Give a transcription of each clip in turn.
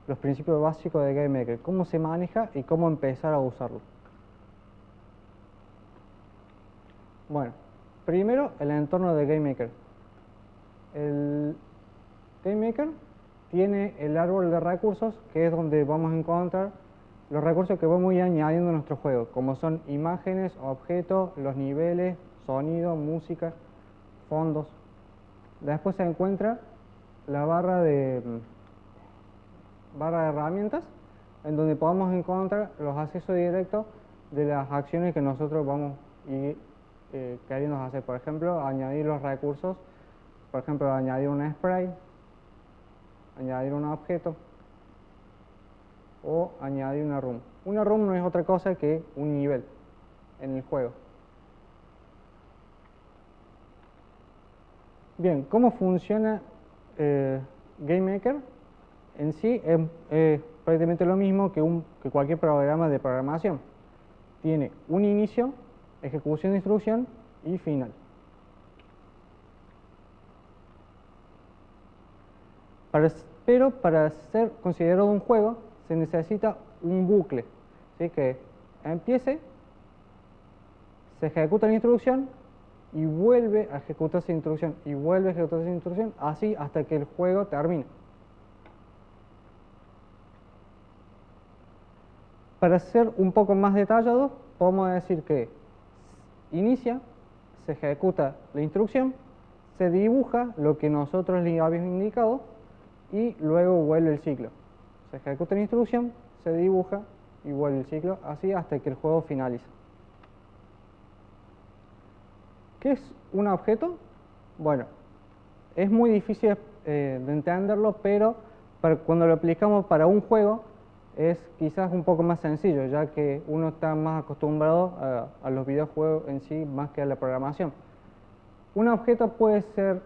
los principios básicos de GameMaker, cómo se maneja y cómo empezar a usarlo. Bueno, primero el entorno de GameMaker. El GameMaker tiene el árbol de recursos, que es donde vamos a encontrar los recursos que vamos a ir añadiendo a nuestro juego, como son imágenes, objetos, los niveles, sonido, música, fondos. Después se encuentra la barra de herramientas, en donde podemos encontrar los accesos directos de las acciones que nosotros vamos a ir queriendo hacer. Por ejemplo, añadir los recursos, por ejemplo, añadir un spray, añadir un objeto o añadir una room. Una room no es otra cosa que un nivel en el juego. Bien, ¿cómo funciona GameMaker? En sí es prácticamente lo mismo que cualquier programa de programación. Tiene un inicio, ejecución de instrucción y final. Pero para ser considerado un juego se necesita un bucle, ¿sí? Que empiece, se ejecuta la instrucción y vuelve a ejecutarse la instrucción y vuelve a ejecutarse la instrucción, así hasta que el juego termine. Para ser un poco más detallado, podemos decir que inicia, se ejecuta la instrucción, se dibuja lo que nosotros le habíamos indicado y luego vuelve el ciclo. Se ejecuta la instrucción, se dibuja y vuelve el ciclo, así hasta que el juego finaliza. ¿Qué es un objeto? Bueno, es muy difícil de entenderlo, pero cuando lo aplicamos para un juego es quizás un poco más sencillo, ya que uno está más acostumbrado a los videojuegos en sí más que a la programación. Un objeto puede ser,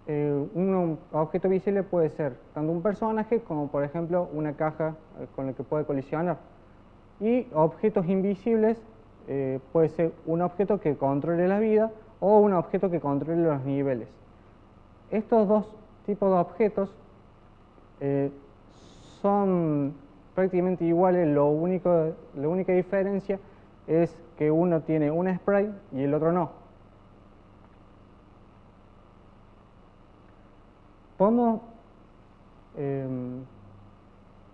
un objeto visible puede ser tanto un personaje como por ejemplo una caja con la que puede colisionar. Y objetos invisibles puede ser un objeto que controle la vida o un objeto que controle los niveles. Estos dos tipos de objetos son prácticamente iguales, la única diferencia es que uno tiene un spray y el otro no. Podemos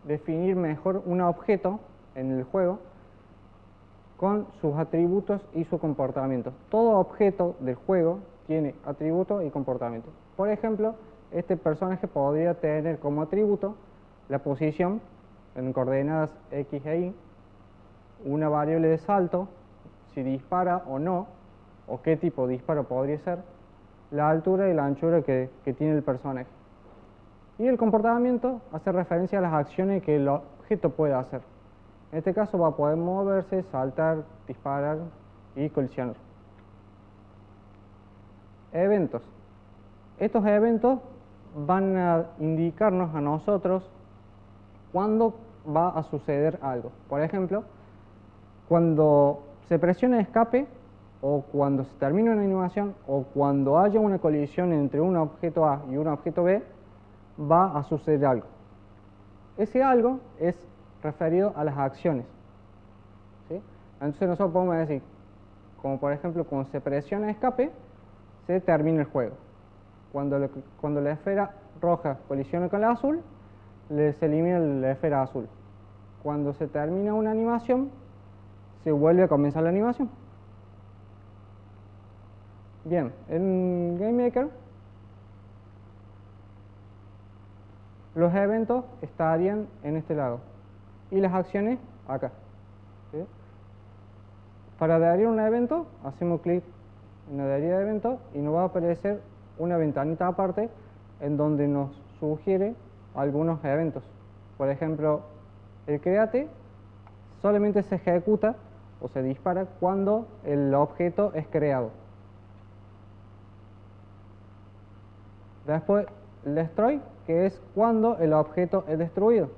definir mejor un objeto en el juego con sus atributos y su comportamiento. Todo objeto del juego tiene atributos y comportamiento. Por ejemplo, este personaje podría tener como atributo la posición en coordenadas X e Y, una variable de salto, si dispara o no, o qué tipo de disparo podría ser, la altura y la anchura que tiene el personaje. Y el comportamiento hace referencia a las acciones que el objeto puede hacer. En este caso va a poder moverse, saltar, disparar y colisionar. Eventos. Estos eventos van a indicarnos a nosotros cuándo va a suceder algo. Por ejemplo, cuando se presiona escape, o cuando se termina una animación, o cuando haya una colisión entre un objeto A y un objeto B, va a suceder algo. Ese algo es referido a las acciones, ¿sí? Entonces nosotros podemos decir, como por ejemplo, cuando se presiona escape, se termina el juego. Cuando la esfera roja colisiona con la azul, se elimina la esfera azul. Cuando se termina una animación, se vuelve a comenzar la animación. Bien, en GameMaker los eventos estarían en este lado y las acciones acá, ¿sí? Para adherir a un evento, hacemos clic en adherir a evento y nos va a aparecer una ventanita aparte en donde nos sugiere algunos eventos. Por ejemplo, el create solamente se ejecuta o se dispara cuando el objeto es creado. Después, el destroy, que es cuando el objeto es destruido.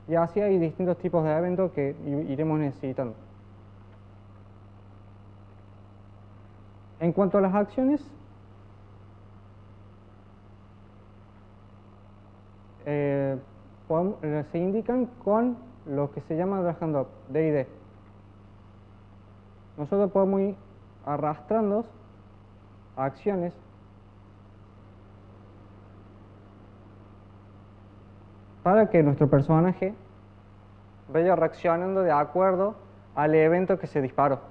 Y así hay distintos tipos de eventos que iremos necesitando. En cuanto a las acciones, se indican con lo que se llama drag and drop, DID. Nosotros podemos ir arrastrando acciones para que nuestro personaje vaya reaccionando de acuerdo al evento que se disparó.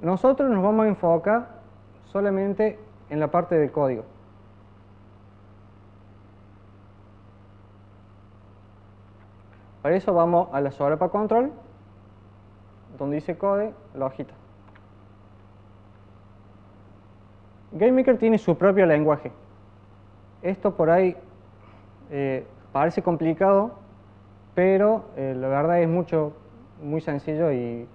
Nosotros nos vamos a enfocar solamente en la parte del código. Para eso vamos a la solapa control, donde dice code, la hojita. GameMaker tiene su propio lenguaje. Esto por ahí parece complicado, pero la verdad es muy sencillo y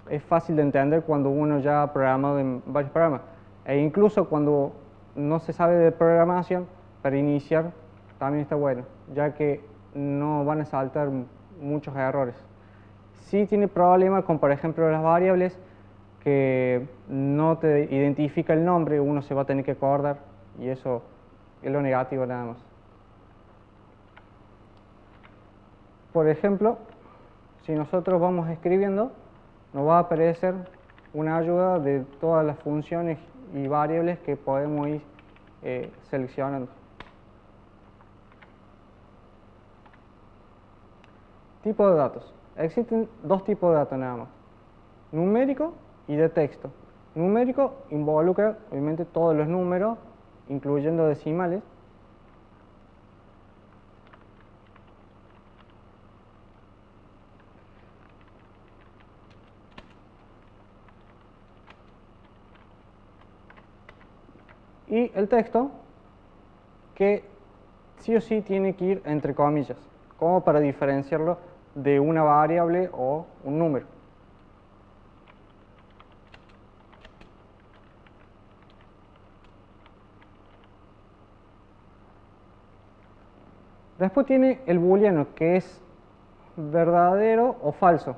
es fácil de entender cuando uno ya ha programado en varios programas. E incluso cuando no se sabe de programación, para iniciar también está bueno, ya que no van a saltar muchos errores. Sí tiene problemas con, por ejemplo, las variables que no te identifica el nombre, uno se va a tener que acordar y eso es lo negativo nada más. Por ejemplo, si nosotros vamos escribiendo, nos va a aparecer una ayuda de todas las funciones y variables que podemos ir seleccionando. Tipo de datos. Existen dos tipos de datos nada más, numérico y de texto. Numérico involucra obviamente todos los números, incluyendo decimales. Y el texto, que sí o sí tiene que ir entre comillas, como para diferenciarlo de una variable o un número. Después tiene el booleano, que es verdadero o falso,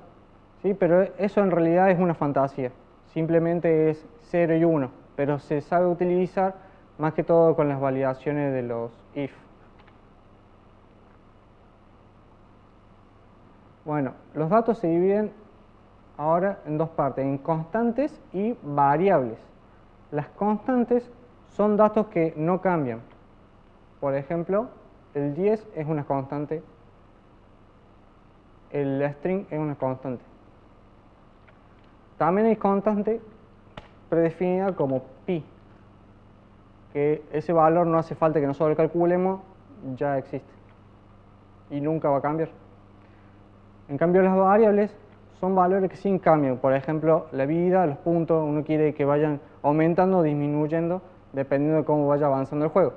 ¿sí? Pero eso en realidad es una fantasía, simplemente es 0 y 1, pero se sabe utilizar más que todo con las validaciones de los if. Bueno, los datos se dividen ahora en dos partes, en constantes y variables. Las constantes son datos que no cambian. Por ejemplo, el 10 es una constante, el string es una constante. También hay constante predefinida como pi, que ese valor no hace falta que nosotros lo calculemos, ya existe y nunca va a cambiar. En cambio, las variables son valores que sí cambian. Por ejemplo, la vida, los puntos, uno quiere que vayan aumentando o disminuyendo dependiendo de cómo vaya avanzando el juego.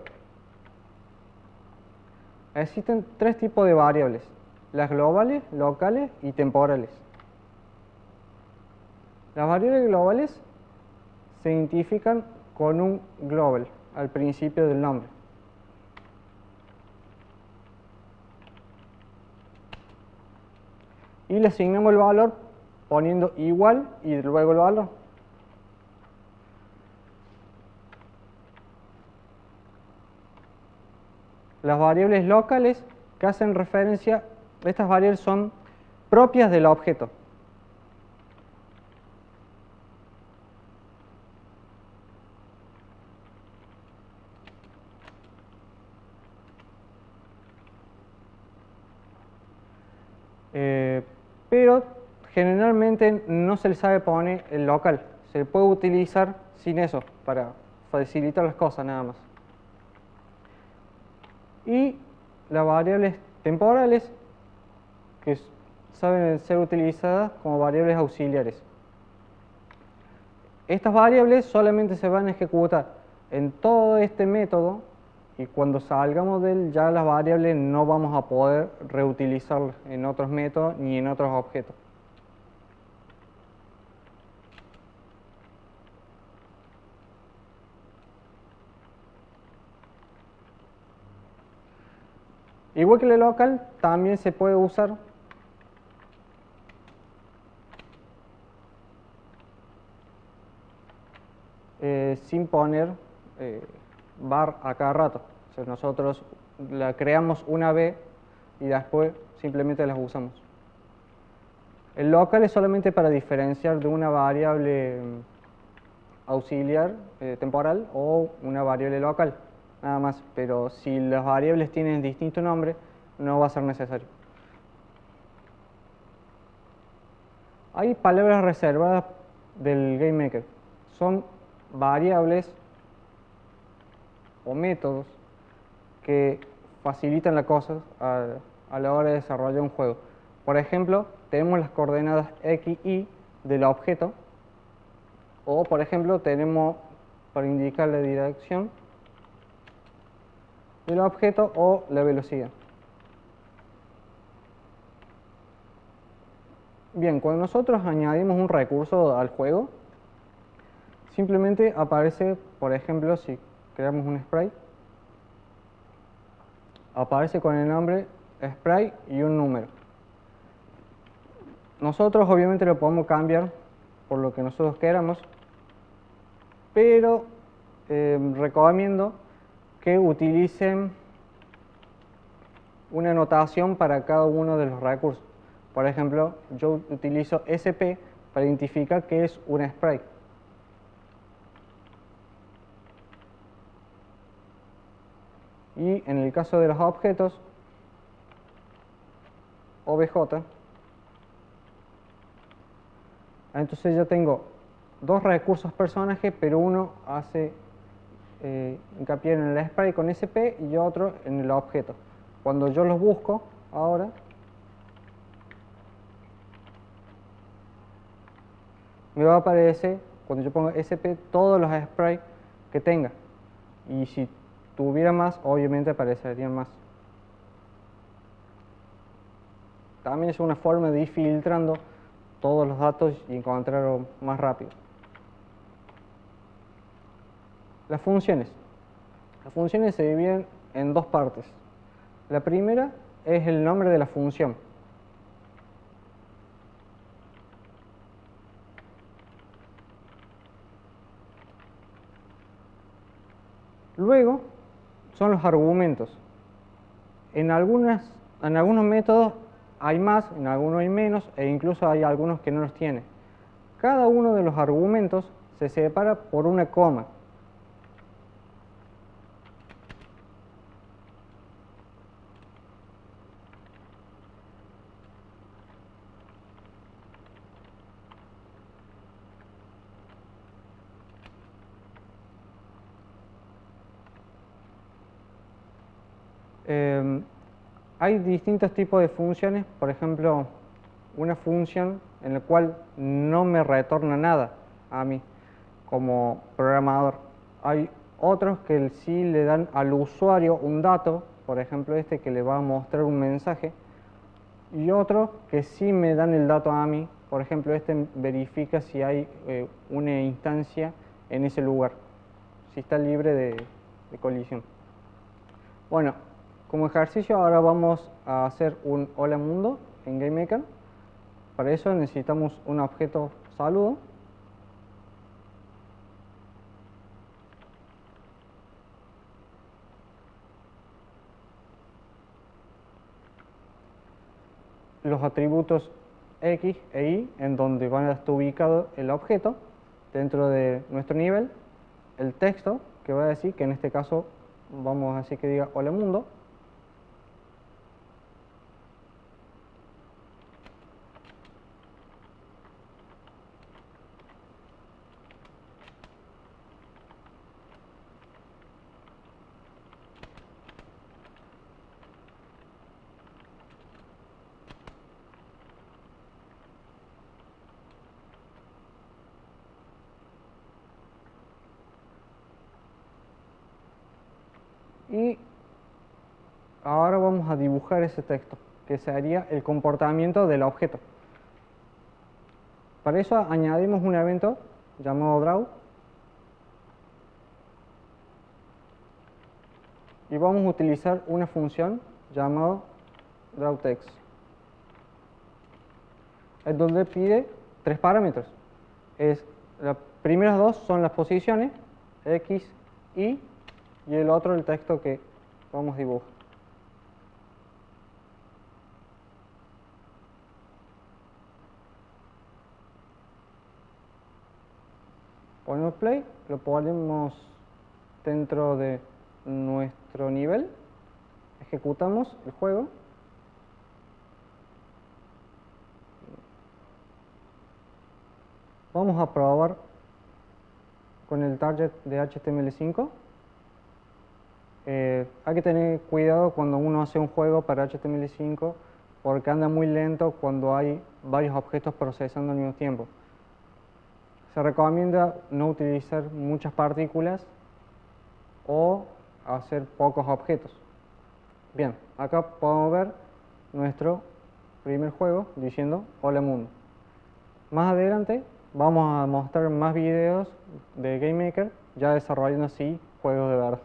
Existen tres tipos de variables: las globales, locales y temporales. Las variables globales se identifican con un global al principio del nombre. Y le asignamos el valor poniendo igual y luego el valor. Las variables locales que hacen referencia, estas variables son propias del objeto. Pero generalmente no se le sabe poner el local, se le puede utilizar sin eso para facilitar las cosas nada más. Y las variables temporales, que saben ser utilizadas como variables auxiliares. Estas variables solamente se van a ejecutar en todo este método y cuando salgamos de él ya las variables no vamos a poder reutilizarlas en otros métodos ni en otros objetos. Igual que el local, también se puede usar sin poner var a cada rato. O sea, nosotros la creamos una vez y después simplemente las usamos. El local es solamente para diferenciar de una variable auxiliar temporal o una variable local, nada más. Pero si las variables tienen distinto nombre, no va a ser necesario. Hay palabras reservadas del GameMaker. Son variables o métodos que facilitan las cosas a la hora de desarrollar un juego. Por ejemplo, tenemos las coordenadas x, y del objeto, o por ejemplo tenemos para indicar la dirección del objeto o la velocidad. Bien, cuando nosotros añadimos un recurso al juego, simplemente aparece, por ejemplo, si creamos un sprite, aparece con el nombre sprite y un número. Nosotros obviamente lo podemos cambiar por lo que nosotros queramos, pero recomiendo que utilicen una notación para cada uno de los recursos. Por ejemplo, yo utilizo SP para identificar que es un sprite. Y en el caso de los objetos, OBJ, entonces yo tengo dos recursos personaje, pero uno hace hincapié en el sprite con SP y otro en el objeto. Cuando yo los busco ahora, me va a aparecer, cuando yo pongo SP, todos los sprites que tenga. Y si tuviera más, obviamente aparecerían más. También es una forma de ir filtrando todos los datos y encontrarlo más rápido. Las funciones. Las funciones se dividen en dos partes. La primera es el nombre de la función. Luego son los argumentos. En algunos métodos hay más, en algunos hay menos, e incluso hay algunos que no los tienen. Cada uno de los argumentos se separa por una coma. Hay distintos tipos de funciones, por ejemplo, una función en la cual no me retorna nada a mí como programador. Hay otros que sí le dan al usuario un dato, por ejemplo este que le va a mostrar un mensaje, y otros que sí me dan el dato a mí, por ejemplo este verifica si hay una instancia en ese lugar, si está libre de colisión. Bueno, como ejercicio ahora vamos a hacer un hola mundo en GameMaker. Para eso necesitamos un objeto saludo. Los atributos X e Y en donde van a estar ubicado el objeto dentro de nuestro nivel. El texto que va a decir, que en este caso vamos a decir que diga hola mundo. Y ahora vamos a dibujar ese texto, que sería el comportamiento del objeto. Para eso añadimos un evento llamado draw y vamos a utilizar una función llamada drawText, en donde pide tres parámetros. Las primeras dos son las posiciones, X, Y, y el otro el texto que vamos a dibujar. Ponemos play, lo ponemos dentro de nuestro nivel, ejecutamos el juego. Vamos a probar con el target de HTML5. Hay que tener cuidado cuando uno hace un juego para HTML5 porque anda muy lento cuando hay varios objetos procesando al mismo tiempo. Se recomienda no utilizar muchas partículas o hacer pocos objetos. Bien, acá podemos ver nuestro primer juego diciendo Hola Mundo. Más adelante vamos a mostrar más videos de GameMaker ya desarrollando así juegos de verdad.